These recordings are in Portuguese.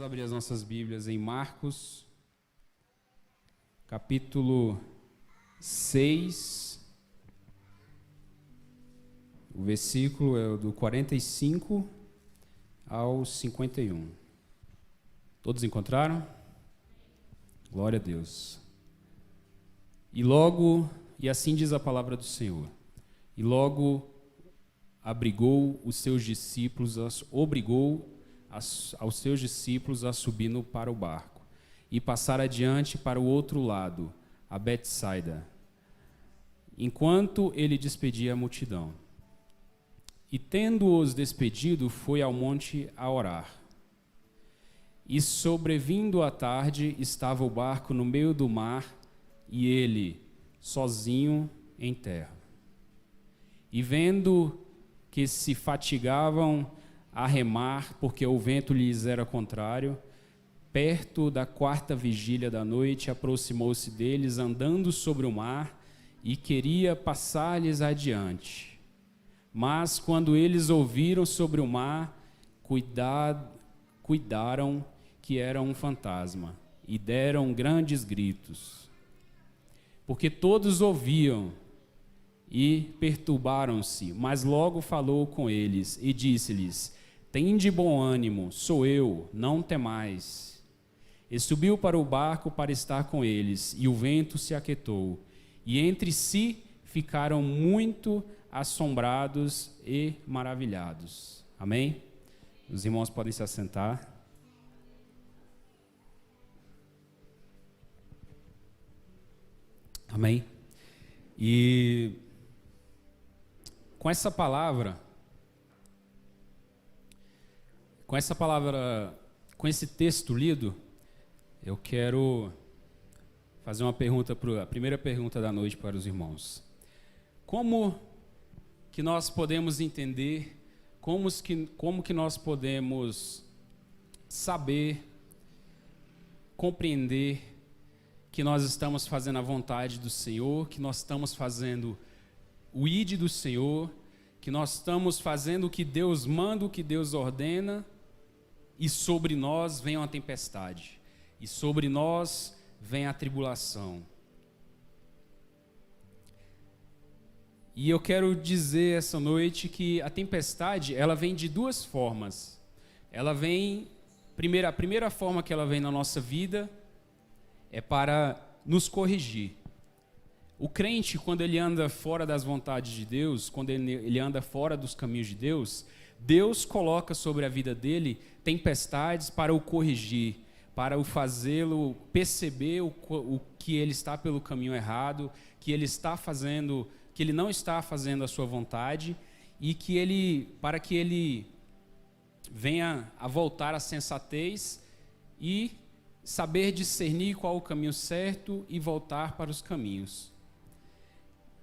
Vamos abrir as nossas Bíblias em Marcos, capítulo 6, o versículo é do 45 ao 51. Todos encontraram? Glória a Deus. E assim diz a palavra do Senhor, e logo obrigou aos seus discípulos a subir para o barco e passar adiante para o outro lado, a Betsaida, enquanto ele despedia a multidão. E tendo-os despedido, foi ao monte a orar. E sobrevindo a tarde, estava o barco no meio do mar, e ele, sozinho, em terra. E vendo que se fatigavam a remar, porque o vento lhes era contrário, perto da 4ª vigília da noite, aproximou-se deles, andando sobre o mar, e queria passar-lhes adiante. Mas, quando eles ouviram sobre o mar, cuidaram que era um fantasma, e deram grandes gritos. Porque todos ouviam, e perturbaram-se, mas logo falou com eles, e disse-lhes: tende bom ânimo, sou eu, não temais. E subiu para o barco para estar com eles, e o vento se aquietou, e entre si ficaram muito assombrados e maravilhados. Amém? Os irmãos podem se assentar. Amém? E com essa palavra, com esse texto lido, eu quero fazer uma pergunta, a primeira pergunta da noite para os irmãos. Como que nós podemos entender, como que nós podemos saber, compreender que nós estamos fazendo a vontade do Senhor, que nós estamos fazendo o ide do Senhor, que nós estamos fazendo o que Deus manda, o que Deus ordena, e sobre nós vem uma tempestade, e sobre nós vem a tribulação. E eu quero dizer essa noite que a tempestade, ela vem de duas formas. Ela vem, a primeira forma que ela vem na nossa vida é para nos corrigir. O crente, quando ele anda fora das vontades de Deus, quando ele anda fora dos caminhos de Deus, Deus coloca sobre a vida dele tempestades para o corrigir, para o fazê-lo perceber o que ele está pelo caminho errado, que ele não está fazendo a sua vontade, e para que ele venha a voltar à sensatez e saber discernir qual o caminho certo e voltar para os caminhos.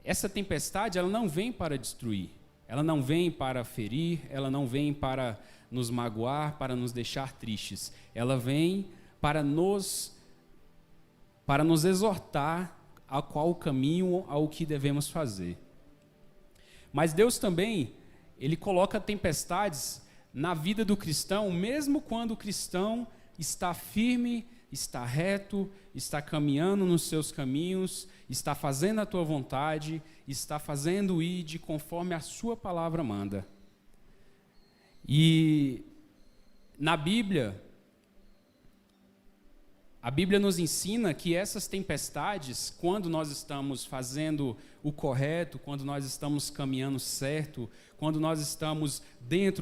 Essa tempestade, ela não vem para destruir, ela não vem para ferir, ela não vem para nos magoar, para nos deixar tristes. Ela vem para nos exortar a qual caminho, ao que devemos fazer. Mas Deus também, Ele coloca tempestades na vida do cristão, mesmo quando o cristão está firme, está reto, está caminhando nos seus caminhos, está fazendo a tua vontade, está fazendo o ide conforme a sua palavra manda. E na Bíblia, a Bíblia nos ensina que essas tempestades, quando nós estamos fazendo o correto, quando nós estamos caminhando certo, quando nós estamos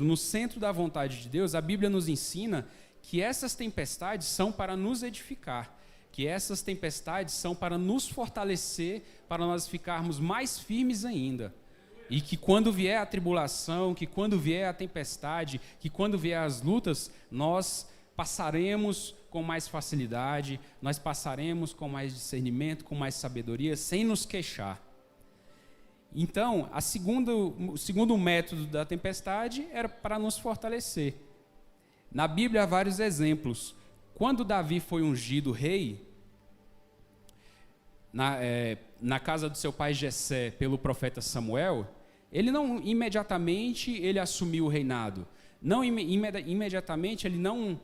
no centro da vontade de Deus, a Bíblia nos ensina que essas tempestades são para nos edificar, que essas tempestades são para nos fortalecer, para nós ficarmos mais firmes ainda. E que quando vier a tribulação, que quando vier a tempestade, que quando vier as lutas, nós passaremos com mais facilidade, nós passaremos com mais discernimento, com mais sabedoria, sem nos queixar. Então, o segundo método da tempestade era para nos fortalecer. Na Bíblia há vários exemplos. Quando Davi foi ungido rei, na casa do seu pai Jessé, pelo profeta Samuel, ele não imediatamente ele assumiu o reinado. Não imediatamente ele não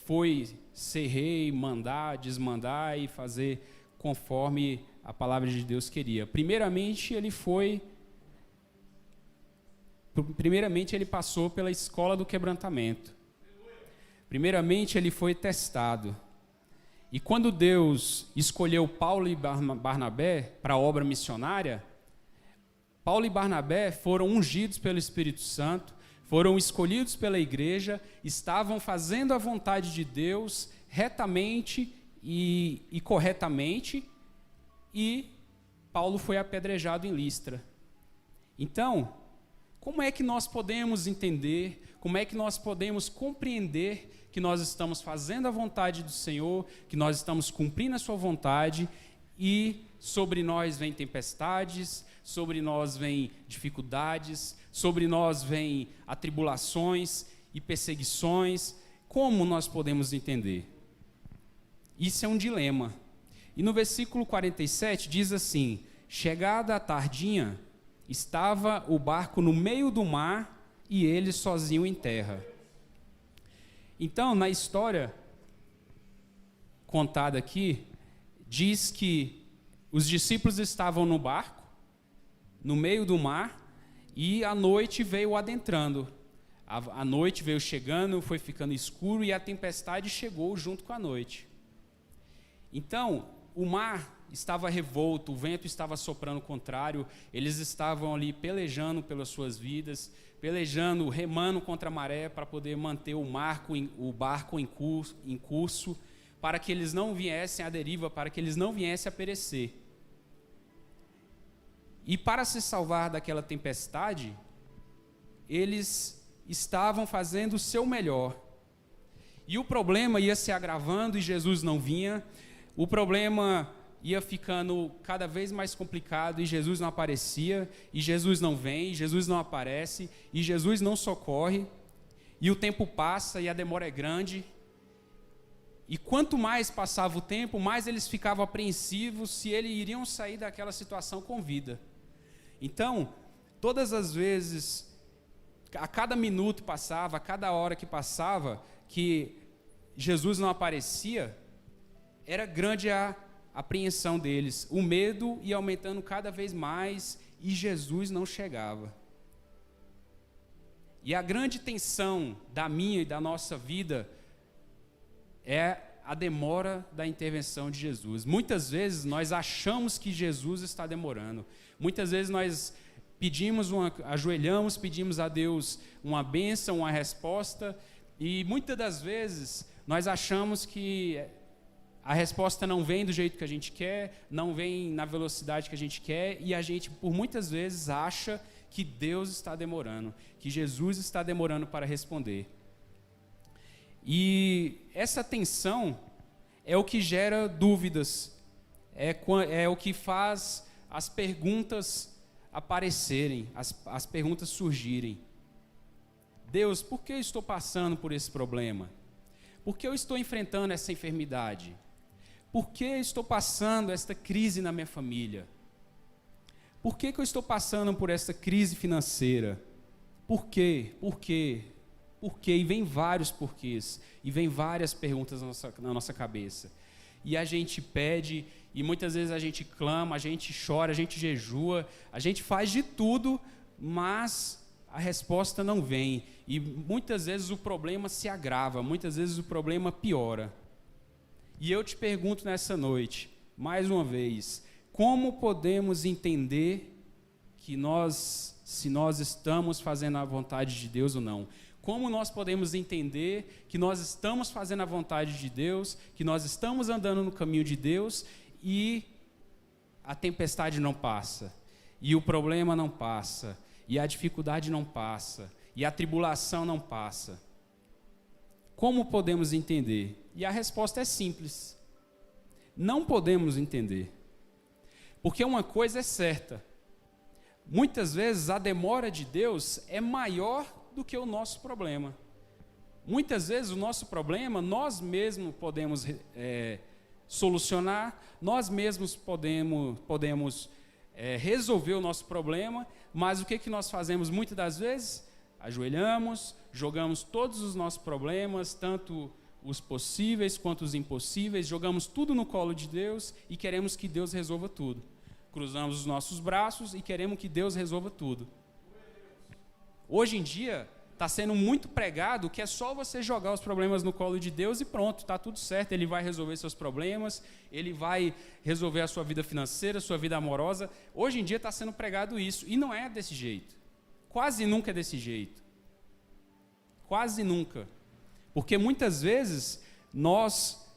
foi ser rei, mandar, desmandar e fazer conforme a palavra de Deus queria. Primeiramente, ele passou pela escola do quebrantamento. Primeiramente, ele foi testado. E quando Deus escolheu Paulo e Barnabé para a obra missionária, Paulo e Barnabé foram ungidos pelo Espírito Santo, foram escolhidos pela igreja, estavam fazendo a vontade de Deus retamente e corretamente, e Paulo foi apedrejado em Listra. Então, como é que nós podemos entender, como é que nós podemos compreender que nós estamos fazendo a vontade do Senhor, que nós estamos cumprindo a sua vontade, e sobre nós vem tempestades, sobre nós vem dificuldades, sobre nós vem atribulações e perseguições? Como nós podemos entender? Isso é um dilema. E no versículo 47 diz assim: chegada a tardinha, estava o barco no meio do mar e ele sozinho em terra. Então, na história contada aqui, diz que os discípulos estavam no barco, no meio do mar, e a noite veio adentrando. A noite veio chegando, foi ficando escuro e a tempestade chegou junto com a noite. Então, o mar estava revolto, o vento estava soprando contrário, eles estavam ali pelejando pelas suas vidas, pelejando, remando contra a maré para poder manter o barco em curso, para que eles não viessem à deriva, para que eles não viessem a perecer. E para se salvar daquela tempestade, eles estavam fazendo o seu melhor. E o problema ia se agravando e Jesus não vinha. O problema ia ficando cada vez mais complicado e Jesus não aparecia, e Jesus não vem, e Jesus não aparece, e Jesus não socorre. E o tempo passa e a demora é grande. E quanto mais passava o tempo, mais eles ficavam apreensivos se eles iriam sair daquela situação com vida. Então, todas as vezes, a cada minuto passava, a cada hora que passava, que Jesus não aparecia, era grande a apreensão deles. O medo ia aumentando cada vez mais e Jesus não chegava. E a grande tensão da minha e da nossa vida é a demora da intervenção de Jesus. Muitas vezes nós achamos que Jesus está demorando. Muitas vezes nós ajoelhamos, pedimos a Deus uma bênção, uma resposta, e muitas das vezes nós achamos que a resposta não vem do jeito que a gente quer, não vem na velocidade que a gente quer, e a gente, por muitas vezes, acha que Deus está demorando, que Jesus está demorando para responder. E essa tensão é o que gera dúvidas, é o que faz as perguntas aparecerem, as perguntas surgirem. Deus, por que eu estou passando por esse problema? Por que eu estou enfrentando essa enfermidade? Por que eu estou passando esta crise na minha família? Por que eu estou passando por esta crise financeira? Por quê? Por quê? Por quê? E vem vários porquês, e vem várias perguntas na nossa cabeça. E a gente pede, e muitas vezes a gente clama, a gente chora, a gente jejua, a gente faz de tudo, mas a resposta não vem. E muitas vezes o problema se agrava, muitas vezes o problema piora. E eu te pergunto nessa noite, mais uma vez, como podemos entender que se nós estamos fazendo a vontade de Deus ou não? Como nós podemos entender que nós estamos fazendo a vontade de Deus, que nós estamos andando no caminho de Deus e a tempestade não passa, e o problema não passa, e a dificuldade não passa, e a tribulação não passa? Como podemos entender? E a resposta é simples: não podemos entender. Porque uma coisa é certa: muitas vezes a demora de Deus é maior do que o nosso problema. Muitas vezes o nosso problema nós mesmos podemos solucionar, nós mesmos podemos resolver o nosso problema, mas o que nós fazemos muitas das vezes? ajoelhamos, jogamos todos os nossos problemas, tanto os possíveis quanto os impossíveis, jogamos tudo no colo de Deus e queremos que Deus resolva tudo. Cruzamos os nossos braços e queremos que Deus resolva tudo. Hoje em dia, está sendo muito pregado que é só você jogar os problemas no colo de Deus e pronto, está tudo certo, Ele vai resolver seus problemas, Ele vai resolver a sua vida financeira, a sua vida amorosa. Hoje em dia está sendo pregado isso, e não é desse jeito. Quase nunca é desse jeito. Quase nunca. Porque muitas vezes nós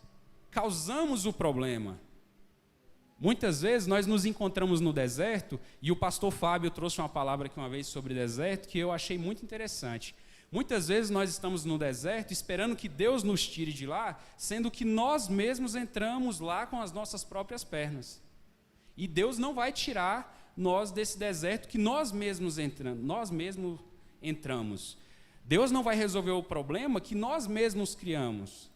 causamos o problema. Muitas vezes nós nos encontramos no deserto, e o pastor Fábio trouxe uma palavra aqui uma vez sobre deserto que eu achei muito interessante. Muitas vezes nós estamos no deserto esperando que Deus nos tire de lá, sendo que nós mesmos entramos lá com as nossas próprias pernas. E Deus não vai tirar nós desse deserto que nós mesmos entramos. Deus não vai resolver o problema que nós mesmos criamos.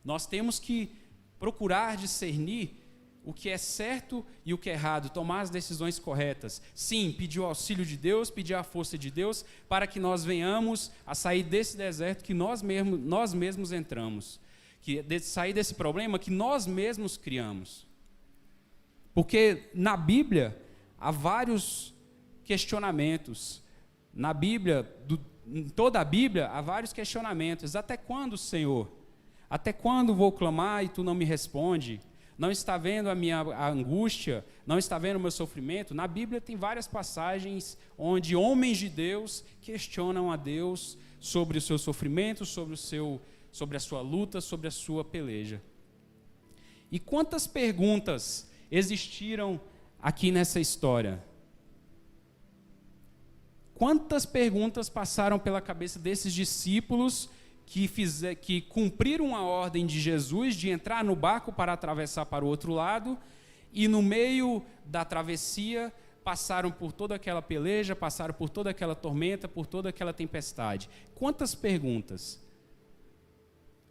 Nós temos que procurar discernir o que é certo e o que é errado, tomar as decisões corretas. Sim, pedir o auxílio de Deus, pedir a força de Deus, para que nós venhamos a sair desse deserto que nós mesmos entramos. Sair desse problema que nós mesmos criamos. Porque na Bíblia há vários questionamentos. Na Bíblia, em toda a Bíblia, há vários questionamentos. Até quando, Senhor? Até quando vou clamar e Tu não me responde? Não está vendo a minha angústia? Não está vendo o meu sofrimento? Na Bíblia tem várias passagens onde homens de Deus questionam a Deus sobre o seu sofrimento, sobre a sua luta, sobre a sua peleja. E quantas perguntas existiram aqui nessa história? Quantas perguntas passaram pela cabeça desses discípulos que cumpriram a ordem de Jesus de entrar no barco para atravessar para o outro lado, e no meio da travessia passaram por toda aquela peleja, passaram por toda aquela tormenta, por toda aquela tempestade? Quantas perguntas?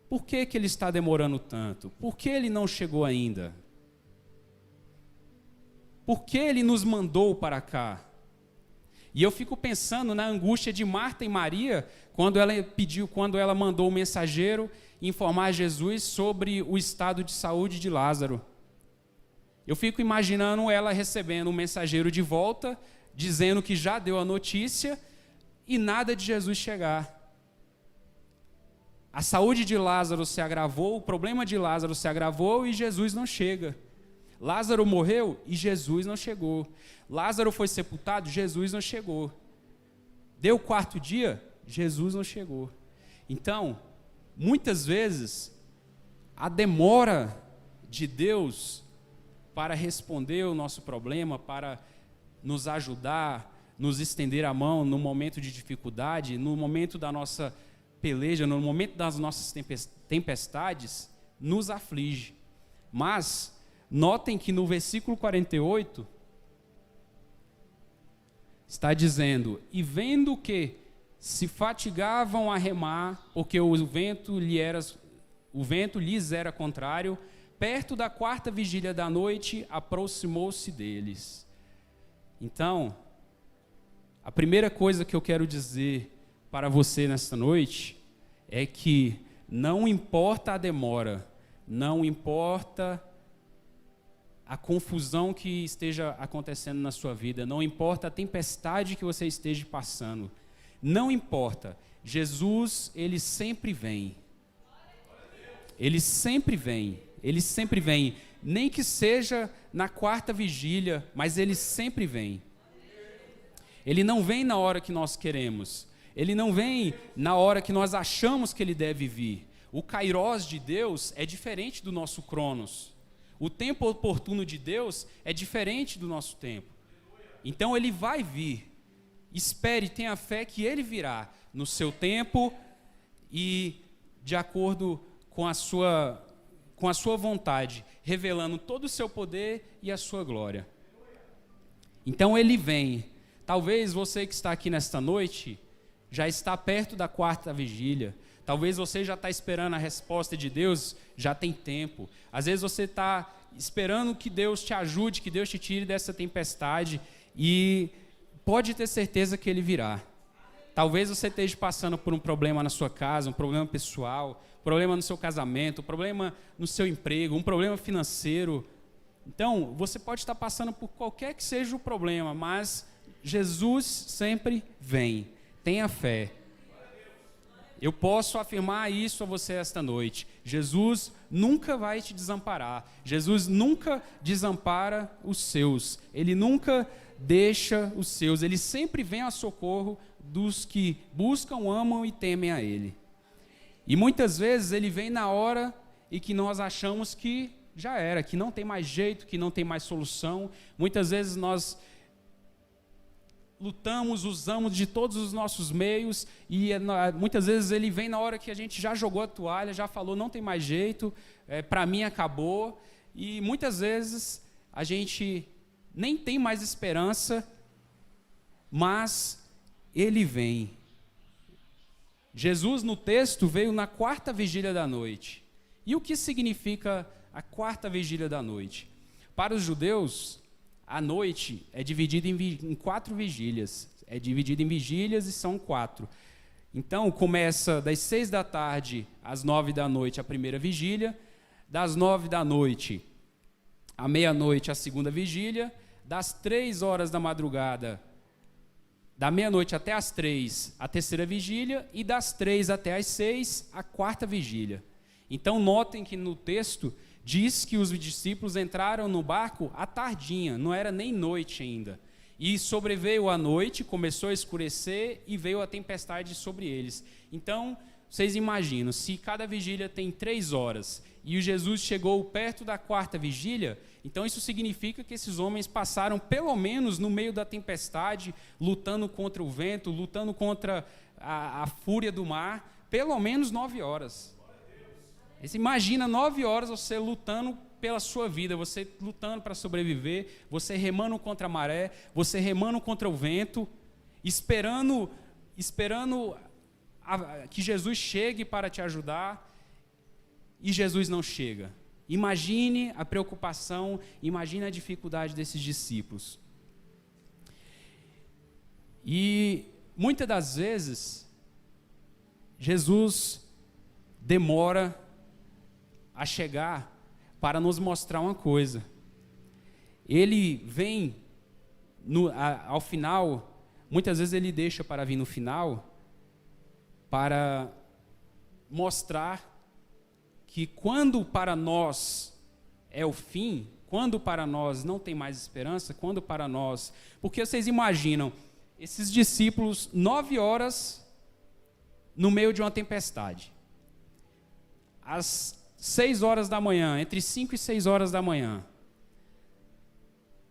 Por que ele está demorando tanto? Por que ele não chegou ainda? Por que ele nos mandou para cá? E eu fico pensando na angústia de Marta e Maria, quando ela mandou o mensageiro informar a Jesus sobre o estado de saúde de Lázaro. Eu fico imaginando ela recebendo um mensageiro de volta, dizendo que já deu a notícia, e nada de Jesus chegar. A saúde de Lázaro se agravou, o problema de Lázaro se agravou e Jesus não chega. Lázaro morreu e Jesus não chegou. Lázaro foi sepultado, Jesus não chegou. Deu o 4º dia, Jesus não chegou. Então, muitas vezes, a demora de Deus para responder o nosso problema, para nos ajudar, nos estender a mão no momento de dificuldade, no momento da nossa peleja, no momento das nossas tempestades, nos aflige. Mas notem que no versículo 48 está dizendo: e vendo que se fatigavam a remar, porque o vento lhes era contrário, perto da 4ª vigília da noite, aproximou-se deles. Então, a primeira coisa que eu quero dizer para você nesta noite é que não importa a demora, não importa a confusão que esteja acontecendo na sua vida, não importa a tempestade que você esteja passando, não importa, Jesus, Ele sempre vem. Ele sempre vem, Ele sempre vem, nem que seja na 4ª vigília, mas Ele sempre vem. Ele não vem na hora que nós queremos, Ele não vem na hora que nós achamos que Ele deve vir. O Kairos de Deus é diferente do nosso Cronos. O tempo oportuno de Deus é diferente do nosso tempo. Então Ele vai vir. Espere, tenha fé que Ele virá no seu tempo e de acordo com a sua vontade, revelando todo o seu poder e a sua glória. Então Ele vem. Talvez você que está aqui nesta noite já está perto da 4ª vigília. Talvez você já está esperando a resposta de Deus, já tem tempo. Às vezes você está esperando que Deus te ajude, que Deus te tire dessa tempestade, e pode ter certeza que Ele virá. Talvez você esteja passando por um problema na sua casa, um problema pessoal, um problema no seu casamento, um problema no seu emprego, um problema financeiro. Então, você pode estar passando por qualquer que seja o problema, mas Jesus sempre vem. Tenha fé. Eu posso afirmar isso a você esta noite. Jesus nunca vai te desamparar. Jesus nunca desampara os seus. Ele nunca deixa os seus. Ele sempre vem a socorro dos que buscam, amam e temem a Ele. E muitas vezes Ele vem na hora em que nós achamos que já era, que não tem mais jeito, que não tem mais solução. Muitas vezes nós lutamos, usamos de todos os nossos meios e muitas vezes Ele vem na hora que a gente já jogou a toalha, já falou, não tem mais jeito, para mim acabou. E muitas vezes a gente nem tem mais esperança, mas Ele vem. Jesus no texto veio na quarta vigília da noite. E o que significa a quarta vigília da noite? Para os judeus, a noite é dividida em 4 vigílias. É dividida em vigílias e são 4. Então, começa das 6 da tarde às 9 da noite a primeira vigília, das 9 da noite à meia-noite a segunda vigília, das 3 horas da madrugada, da meia-noite até as 3, a terceira vigília, e das 3 até as 6, a quarta vigília. Então, notem que no texto diz que os discípulos entraram no barco à tardinha, não era nem noite ainda. E sobreveio a noite, começou a escurecer e veio a tempestade sobre eles. Então, vocês imaginam, se cada vigília tem 3 horas e o Jesus chegou perto da quarta vigília, então isso significa que esses homens passaram pelo menos no meio da tempestade, lutando contra o vento, lutando contra a fúria do mar, pelo menos 9 horas. Você imagina 9 horas você lutando pela sua vida, você lutando para sobreviver, você remando contra a maré, você remando contra o vento, esperando que Jesus chegue para te ajudar, e Jesus não chega. Imagine a preocupação, imagine a dificuldade desses discípulos. E muitas das vezes, Jesus demora a chegar para nos mostrar uma coisa. Ele vem ao final, muitas vezes ele deixa para vir no final, para mostrar que quando para nós é o fim, quando para nós não tem mais esperança, quando para nós... Porque vocês imaginam, esses discípulos, 9 horas no meio de uma tempestade. Às 6 horas da manhã, entre 5 e 6 horas da manhã,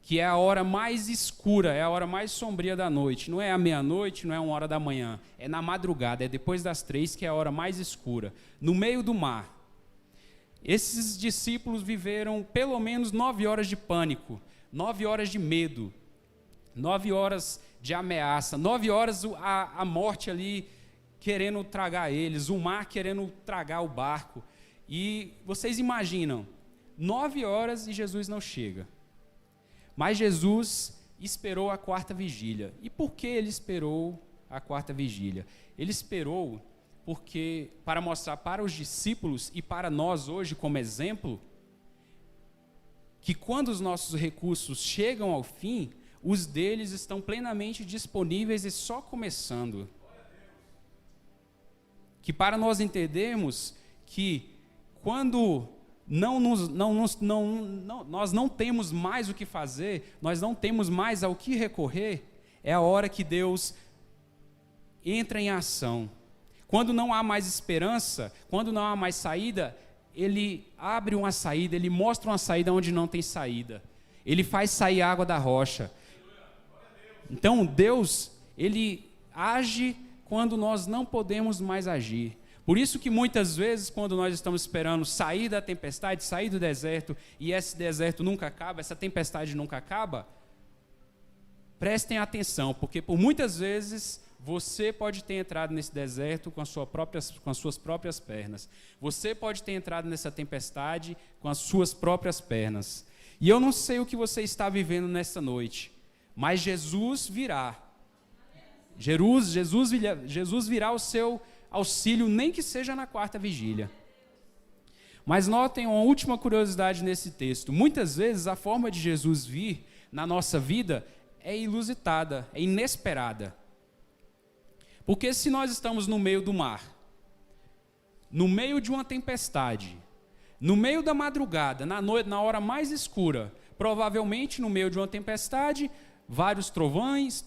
que é a hora mais escura, é a hora mais sombria da noite. Não é a meia-noite, não é 1 hora da manhã, é na madrugada, é depois das 3, que é a hora mais escura, no meio do mar. Esses discípulos viveram pelo menos 9 horas de pânico, 9 horas de medo, 9 horas de ameaça, 9 horas a morte ali querendo tragar eles, o mar querendo tragar o barco. E vocês imaginam, 9 horas e Jesus não chega. Mas Jesus esperou a quarta vigília. E por que ele esperou a quarta vigília? Ele esperou porque, para mostrar para os discípulos e para nós hoje como exemplo, que quando os nossos recursos chegam ao fim, os deles estão plenamente disponíveis e só começando. Que para nós entendermos que quando nós não temos mais o que fazer, nós não temos mais ao que recorrer, é a hora que Deus entra em ação. Quando não há mais esperança, quando não há mais saída, Ele abre uma saída, Ele mostra uma saída onde não tem saída. Ele faz sair água da rocha. Então Deus, Ele age quando nós não podemos mais agir. Por isso que muitas vezes, quando nós estamos esperando sair da tempestade, sair do deserto, e esse deserto nunca acaba, essa tempestade nunca acaba, prestem atenção, porque por muitas vezes você pode ter entrado nesse deserto com as suas próprias pernas. Você pode ter entrado nessa tempestade com as suas próprias pernas. E eu não sei o que você está vivendo nessa noite, mas Jesus virá. Jesus virá ao seu auxílio, nem que seja na quarta vigília. Mas notem uma última curiosidade nesse texto. Muitas vezes a forma de Jesus vir na nossa vida é inusitada, é inesperada. Porque se nós estamos no meio do mar, no meio de uma tempestade, no meio da madrugada, na noite, na hora mais escura, provavelmente no meio de uma tempestade, vários trovões,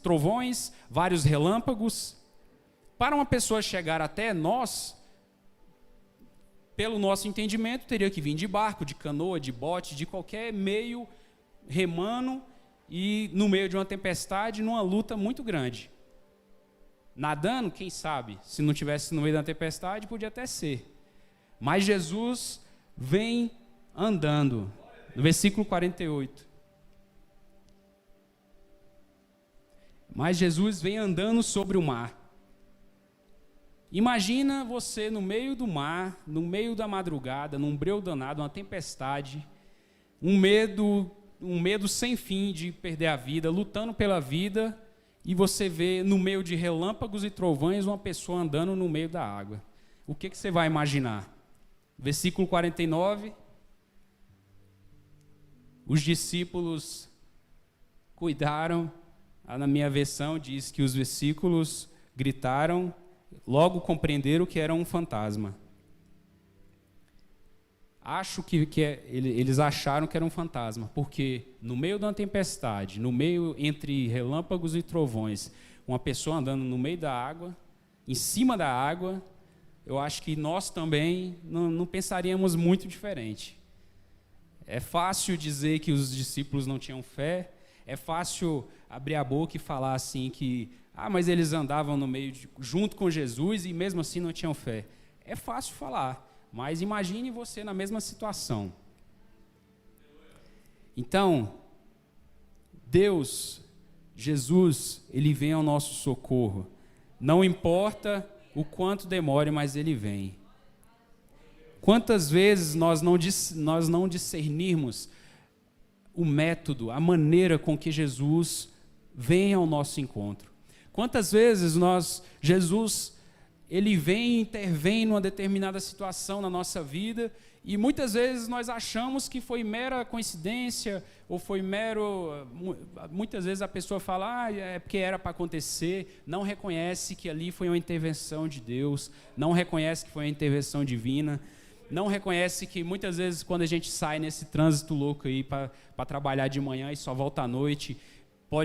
vários relâmpagos, para uma pessoa chegar até nós, pelo nosso entendimento, teria que vir de barco, de canoa, de bote, de qualquer meio, remando, e no meio de uma tempestade, numa luta muito grande. Nadando, quem sabe, se não tivesse no meio da tempestade, podia até ser. Mas Jesus vem andando, no versículo 48. Mas Jesus vem andando sobre o mar. Imagina você no meio do mar, no meio da madrugada, num breu danado, uma tempestade, um medo sem fim de perder a vida, lutando pela vida, e você vê no meio de relâmpagos e trovões uma pessoa andando no meio da água. O que você vai imaginar? Versículo 49. Os discípulos cuidaram, na minha versão diz que os versículos gritaram, logo compreenderam que era um fantasma. Acho que eles acharam que era um fantasma, porque no meio da tempestade, no meio entre relâmpagos e trovões, uma pessoa andando no meio da água, em cima da água, eu acho que nós também não pensaríamos muito diferente. É fácil dizer que os discípulos não tinham fé, é fácil abrir a boca e falar assim que, mas eles andavam no meio, junto com Jesus e mesmo assim não tinham fé. É fácil falar. Mas imagine você na mesma situação. Então, Deus, Jesus, Ele vem ao nosso socorro. Não importa o quanto demore, mas Ele vem. Quantas vezes nós não discernirmos o método, a maneira com que Jesus vem ao nosso encontro. Quantas vezes Jesus, Ele vem e intervém numa determinada situação na nossa vida, e muitas vezes nós achamos que foi mera coincidência, ou foi muitas vezes a pessoa fala, é porque era para acontecer, não reconhece que ali foi uma intervenção de Deus, não reconhece que foi uma intervenção divina, não reconhece que muitas vezes quando a gente sai nesse trânsito louco aí para trabalhar de manhã e só volta à noite,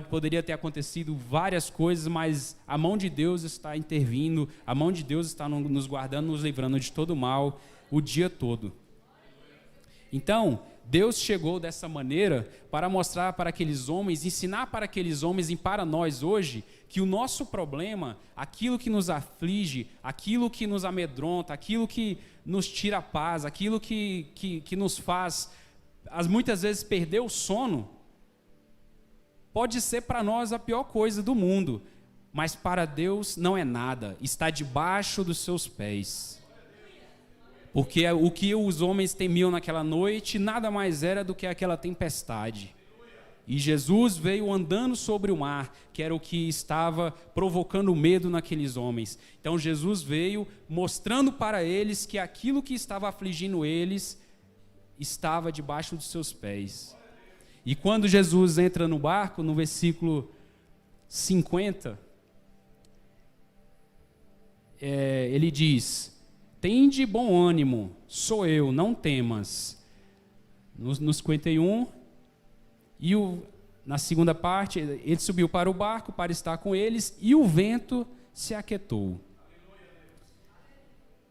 poderia ter acontecido várias coisas, mas a mão de Deus está intervindo, a mão de Deus está nos guardando, nos livrando de todo mal, o dia todo. Então, Deus chegou dessa maneira para mostrar para aqueles homens, ensinar para aqueles homens e para nós hoje, que o nosso problema, aquilo que nos aflige, aquilo que nos amedronta, aquilo que nos tira a paz, aquilo que nos faz, muitas vezes, perder o sono, pode ser para nós a pior coisa do mundo, mas para Deus não é nada, está debaixo dos seus pés. Porque o que os homens temiam naquela noite nada mais era do que aquela tempestade. E Jesus veio andando sobre o mar, que era o que estava provocando medo naqueles homens. Então Jesus veio mostrando para eles que aquilo que estava afligindo eles estava debaixo dos seus pés. E quando Jesus entra no barco, no versículo 50, ele diz: tende bom ânimo, sou eu, não temas. No 51, na segunda parte, ele subiu para o barco para estar com eles, e o vento se aquietou.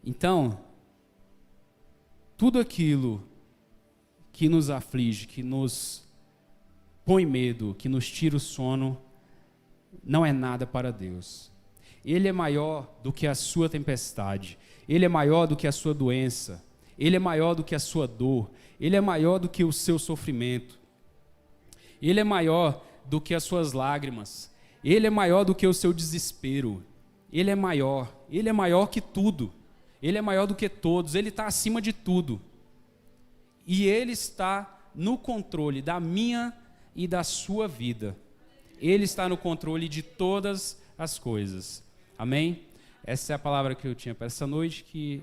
Então, tudo aquilo que nos aflige, que nos põe medo, que nos tira o sono, não é nada para Deus. Ele é maior do que a sua tempestade, Ele é maior do que a sua doença, Ele é maior do que a sua dor, Ele é maior do que o seu sofrimento, Ele é maior do que as suas lágrimas, Ele é maior do que o seu desespero, Ele é maior que tudo, Ele é maior do que todos, Ele está acima de tudo, e Ele está no controle da minha e da sua vida. Ele está no controle de todas as coisas. Amém? Essa é a palavra que eu tinha para essa noite. Que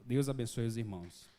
Deus abençoe os irmãos.